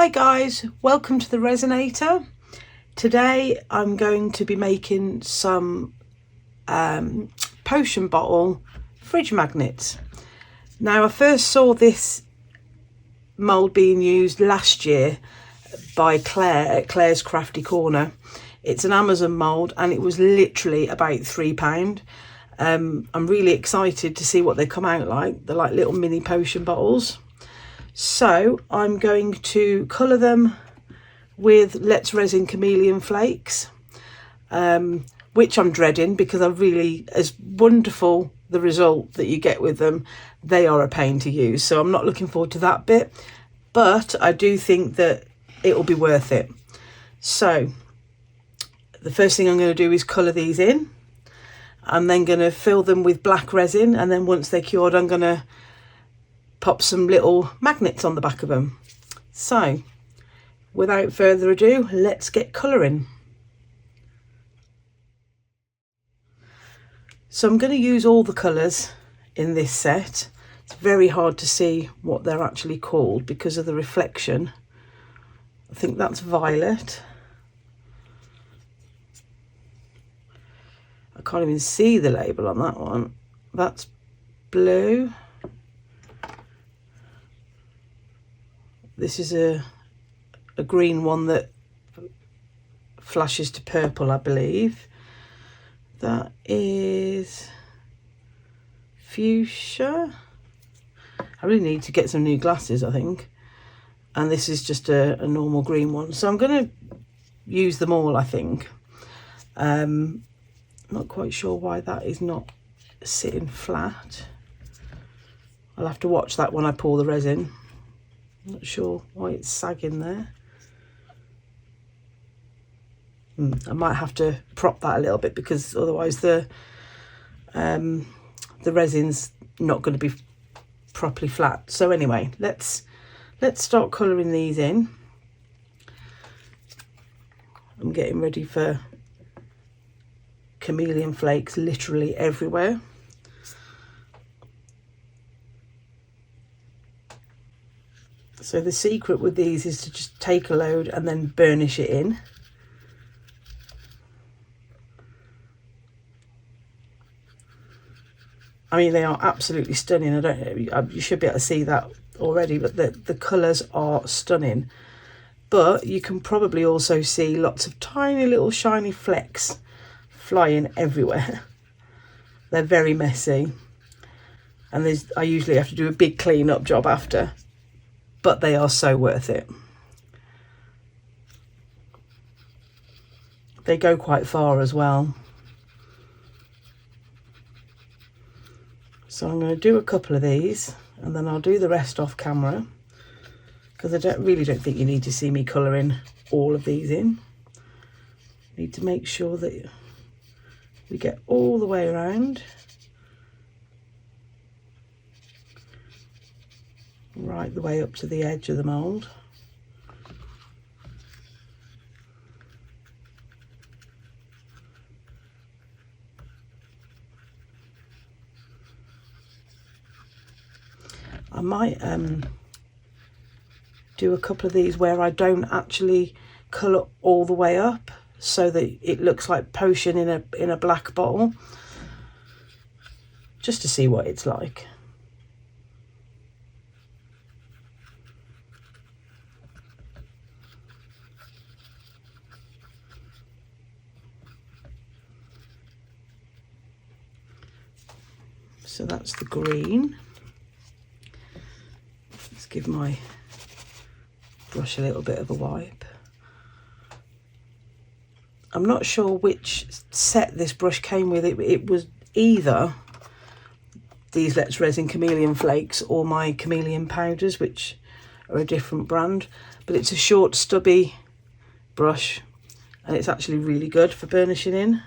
Hi guys, welcome to the Resinator. Today I'm going to be making some potion bottle fridge magnets. Now I first saw this mould being used last year by Claire at Claire's Crafty Corner. It's an Amazon mould and it was literally about £3. I'm really excited to see what they come out like. They're like little mini potion bottles. So I'm going to colour them with Let's Resin chameleon flakes, which I'm dreading because as wonderful the result that you get with them, they are a pain to use. So I'm not looking forward to that bit, but I do think that it will be worth it. So the first thing I'm going to do is colour these in. I'm then going to fill them with black resin, and then once they're cured I'm going to pop some little magnets on the back of them. So without further ado, let's get colouring. So I'm going to use all the colours in this set. It's very hard to see what they're actually called because of the reflection. I think that's violet. I can't even see the label on that one. That's blue. This is a green one that flashes to purple, I believe. That is fuchsia. I really need to get some new glasses, I think. And this is just a normal green one. So I'm going to use them all, I think. Not quite sure why that is not sitting flat. I'll have to watch that when I pour the resin. Not sure why it's sagging there. I might have to prop that a little bit because otherwise the resin's not going to be properly flat. So anyway, let's start colouring these in. I'm getting ready for chameleon flakes literally everywhere. So the secret with these is to just take a load and then burnish it in. I mean, they are absolutely stunning. You should be able to see that already, but the colours are stunning. But you can probably also see lots of tiny little shiny flecks flying everywhere. They're very messy. And I usually have to do a big clean up job after. But they are so worth it. They go quite far as well. So I'm going to do a couple of these and then I'll do the rest off camera because I really don't think you need to see me colouring all of these in. Need to make sure that we get all the way around. Right the way up to the edge of the mould. I might do a couple of these where I don't actually colour all the way up so that it looks like potion in a black bottle, just to see what it's like. So that's the green. Let's give my brush a little bit of a wipe. I'm not sure which set this brush came with. It was either these Let's Resin chameleon flakes or my chameleon powders, which are a different brand. But it's a short stubby brush and it's actually really good for burnishing in.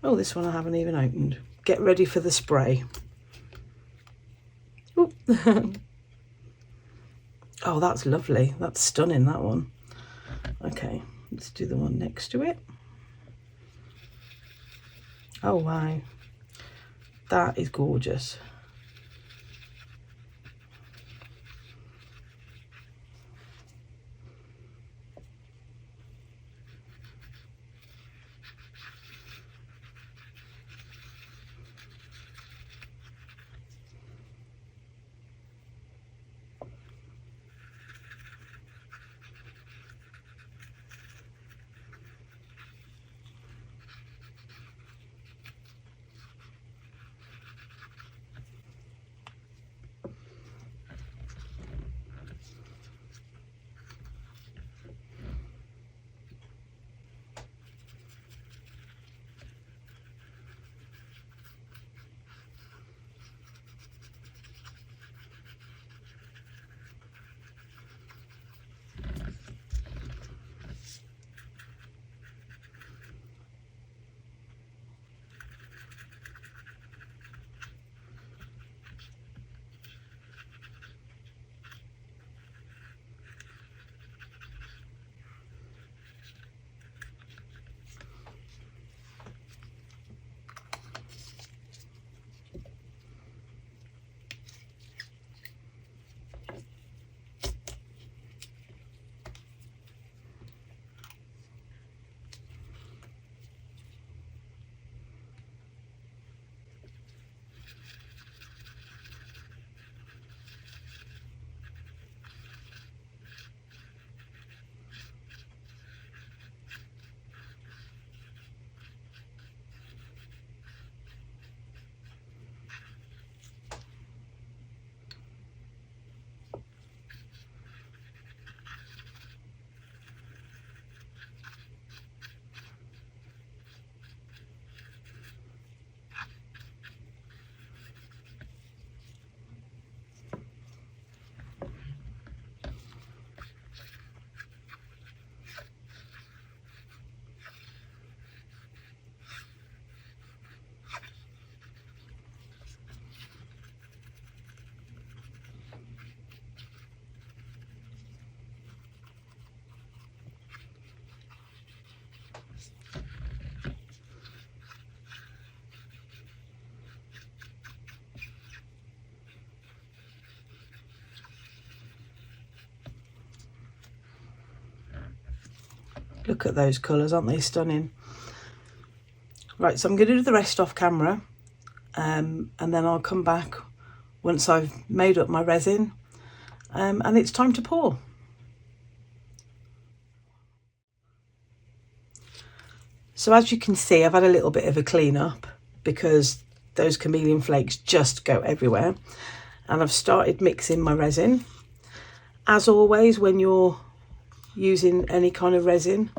Oh, this one I haven't even opened. Get ready for the spray. Oh, that's lovely. That's stunning, that one. Okay, let's do the one next to it. Oh, wow. That is gorgeous. Look at those colours, aren't they stunning? Right, so I'm going to do the rest off camera, and then I'll come back once I've made up my resin, and it's time to pour. So as you can see, I've had a little bit of a clean up because those chameleon flakes just go everywhere, and I've started mixing my resin. As always, when you're using any kind of resin,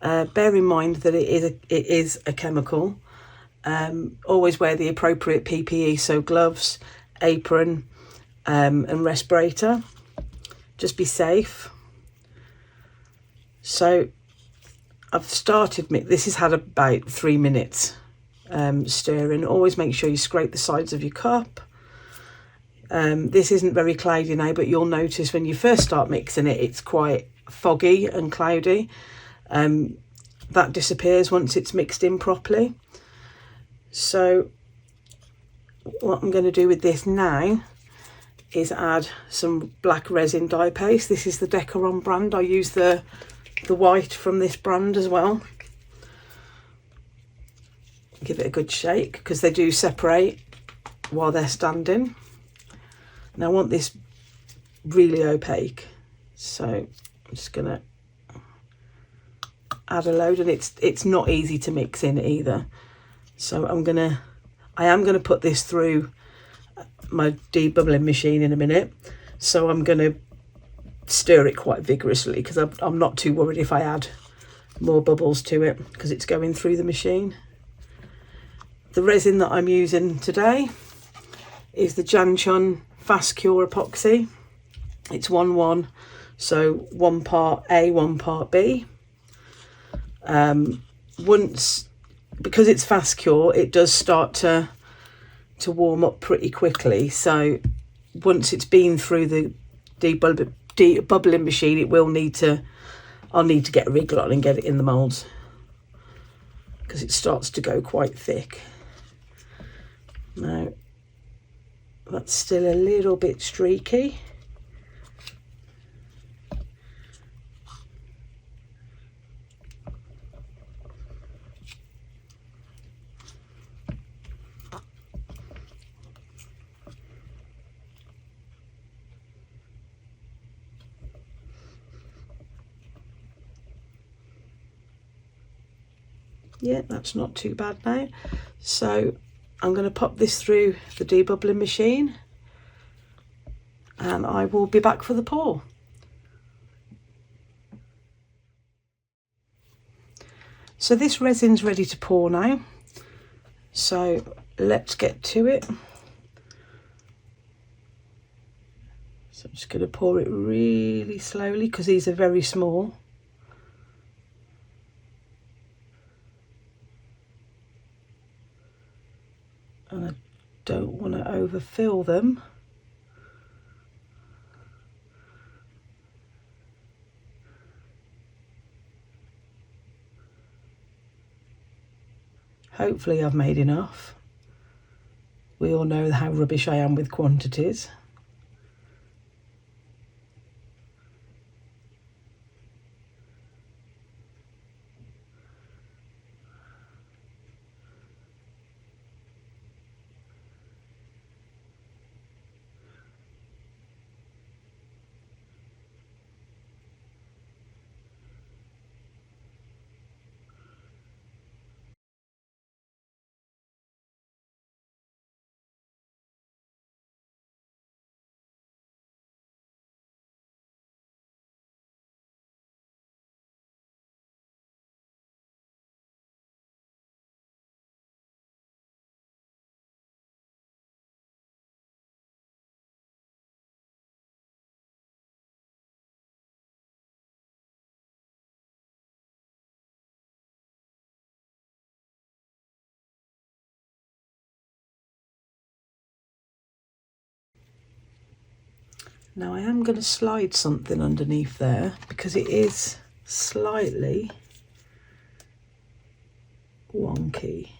bear in mind that it is a chemical. Always wear the appropriate PPE, so gloves, apron, and respirator. Just be safe. So I've started, this has had about 3 minutes stirring. Always make sure you scrape the sides of your cup. This isn't very cloudy now, but you'll notice when you first start mixing it, it's quite foggy and cloudy. That disappears once it's mixed in properly. So what I'm going to do with this now is add some black resin dye paste. This is the Decoron brand. I use the white from this brand as well. Give it a good shake because they do separate while they're standing. And I want this really opaque, so I'm just gonna add a load, and it's not easy to mix in either. So I am gonna put this through my debubbling machine in a minute, so I'm gonna stir it quite vigorously because I'm not too worried if I add more bubbles to it because it's going through the machine. The resin that I'm using today is the Janchun Fast Cure Epoxy. It's 1:1, so 1 part A, 1 part B. Because it's fast cure, it does start to warm up pretty quickly. So once it's been through the debubbling machine, I'll need to get a wriggle on and get it in the moulds because it starts to go quite thick. Now that's still a little bit streaky. Yeah, that's not too bad now. So I'm going to pop this through the debubbling machine and I will be back for the pour. So this resin's ready to pour now. So let's get to it. So I'm just going to pour it really slowly because these are very small. And I don't want to overfill them. Hopefully I've made enough. We all know how rubbish I am with quantities. Now I am going to slide something underneath there because it is slightly wonky.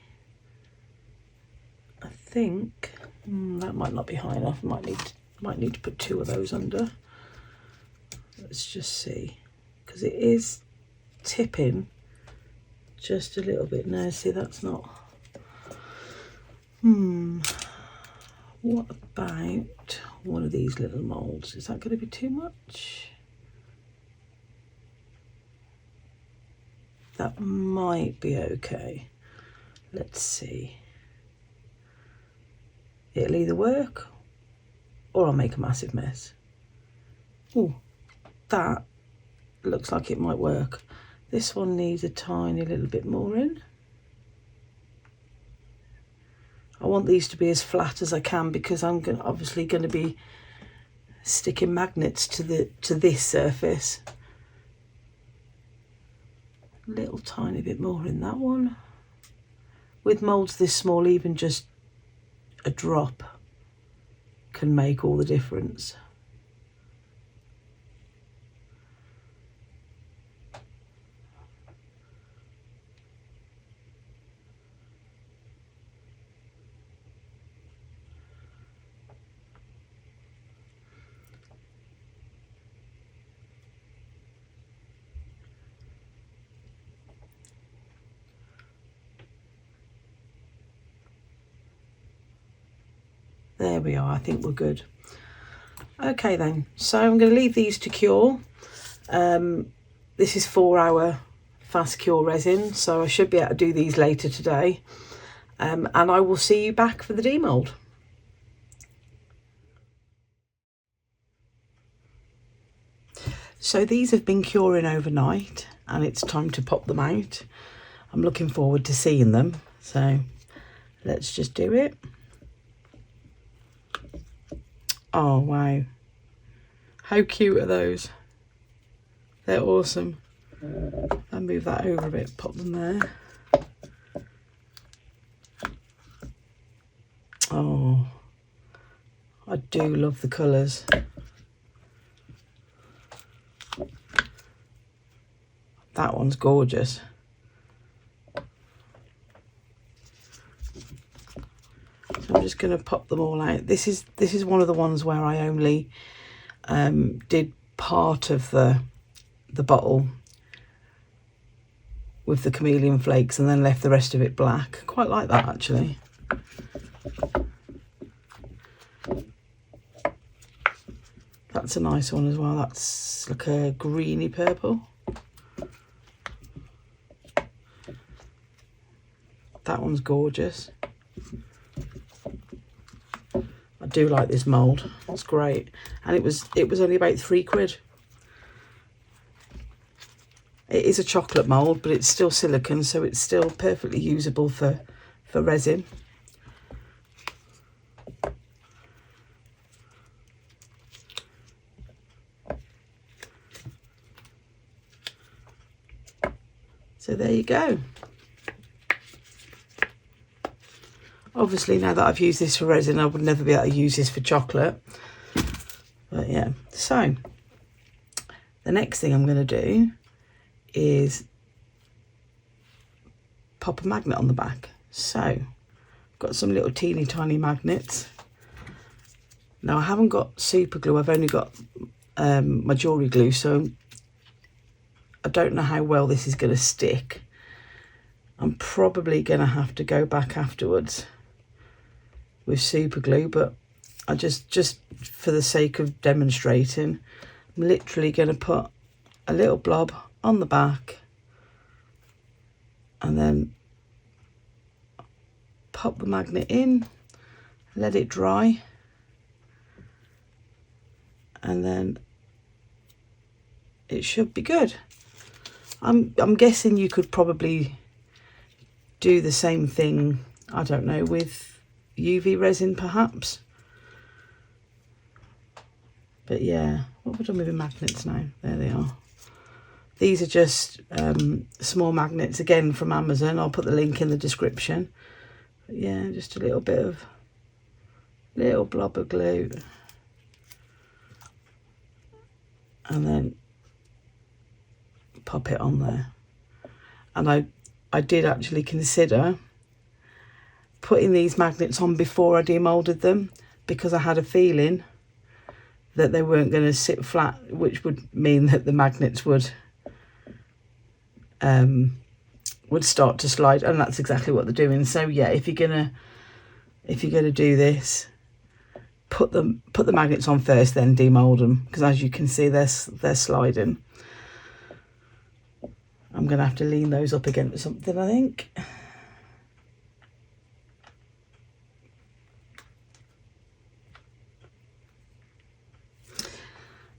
I think that might not be high enough. Might need to put 2 of those under. Let's just see, because it is tipping just a little bit. No, see, that's not. What about one of these little moulds? Is that going to be too much? That might be okay. Let's see. It'll either work or I'll make a massive mess. Oh, that looks like it might work. This one needs a tiny little bit more in. I want these to be as flat as I can because I'm obviously going to be sticking magnets to this surface. A little tiny bit more in that one. With moulds this small, even just a drop can make all the difference. There we are, I think we're good. Okay then, so I'm going to leave these to cure. This is 4-hour fast cure resin, so I should be able to do these later today. And I will see you back for the demould. So these have been curing overnight and it's time to pop them out. I'm looking forward to seeing them, so let's just do it. Oh wow, how cute are those? They're awesome. I'll move that over a bit, pop them there. Oh, I do love the colours. That one's gorgeous. So I'm just going to pop them all out. This is one of the ones where I only did part of the bottle with the chameleon flakes and then left the rest of it black. Quite like that actually. That's a nice one as well. That's like a greeny purple. That one's gorgeous. I do like this mould. It's great, and it was only about £3. It is a chocolate mould, but it's still silicone, so it's still perfectly usable for resin. So there you go. Obviously, now that I've used this for resin, I would never be able to use this for chocolate. But yeah, so the next thing I'm going to do is pop a magnet on the back. So I've got some little teeny tiny magnets. Now I haven't got super glue, I've only got my jewellery glue, so I don't know how well this is going to stick. I'm probably going to have to go back afterwards with super glue, but I just for the sake of demonstrating, I'm literally going to put a little blob on the back and then pop the magnet in, let it dry, and then it should be good. I'm guessing you could probably do the same thing, I don't know, with UV resin perhaps. But yeah, what have I done with the magnets now? There they are. These are just small magnets, again from Amazon. I'll put the link in the description. But yeah, just a little blob of glue. And then pop it on there. And I did actually consider putting these magnets on before I demoulded them, because I had a feeling that they weren't going to sit flat, which would mean that the magnets would would start to slide, and that's exactly what they're doing. So yeah, if you're gonna do this, put the magnets on first, then demold them, because as you can see, they're sliding. I'm gonna have to lean those up against something, I think.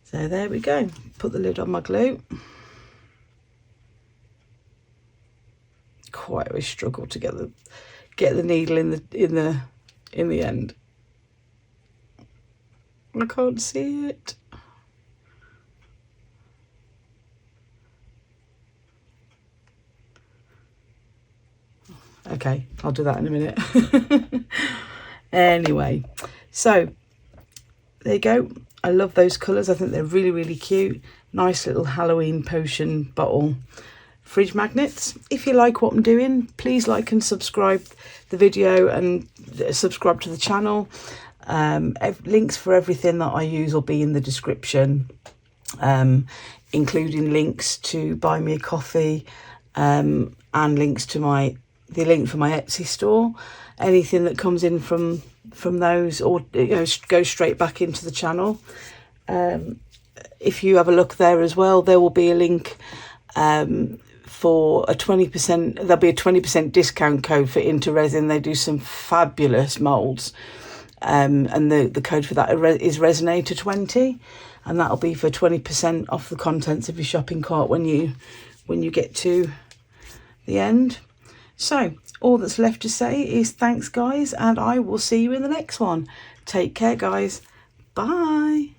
So there we go. Put the lid on my glue. Quite a struggle to get the needle in the end. I can't see it. Okay, I'll do that in a minute. Anyway, so there you go. I love those colours. I think they're really, really cute. Nice little Halloween potion bottle fridge magnets. If you like what I'm doing, please like and subscribe the video and subscribe to the channel. Links for everything that I use will be in the description, including links to buy me a coffee, and links to the link for my Etsy store. Anything that comes in from those, or goes straight back into the channel. If you have a look there as well, there will be a link for a 20%. There'll be a 20% discount code for Into Resin. They do some fabulous moulds, and the code for that is Resinator 20, and that'll be for 20% off the contents of your shopping cart when you get to the end. So all that's left to say is thanks, guys, and I will see you in the next one. Take care, guys. Bye.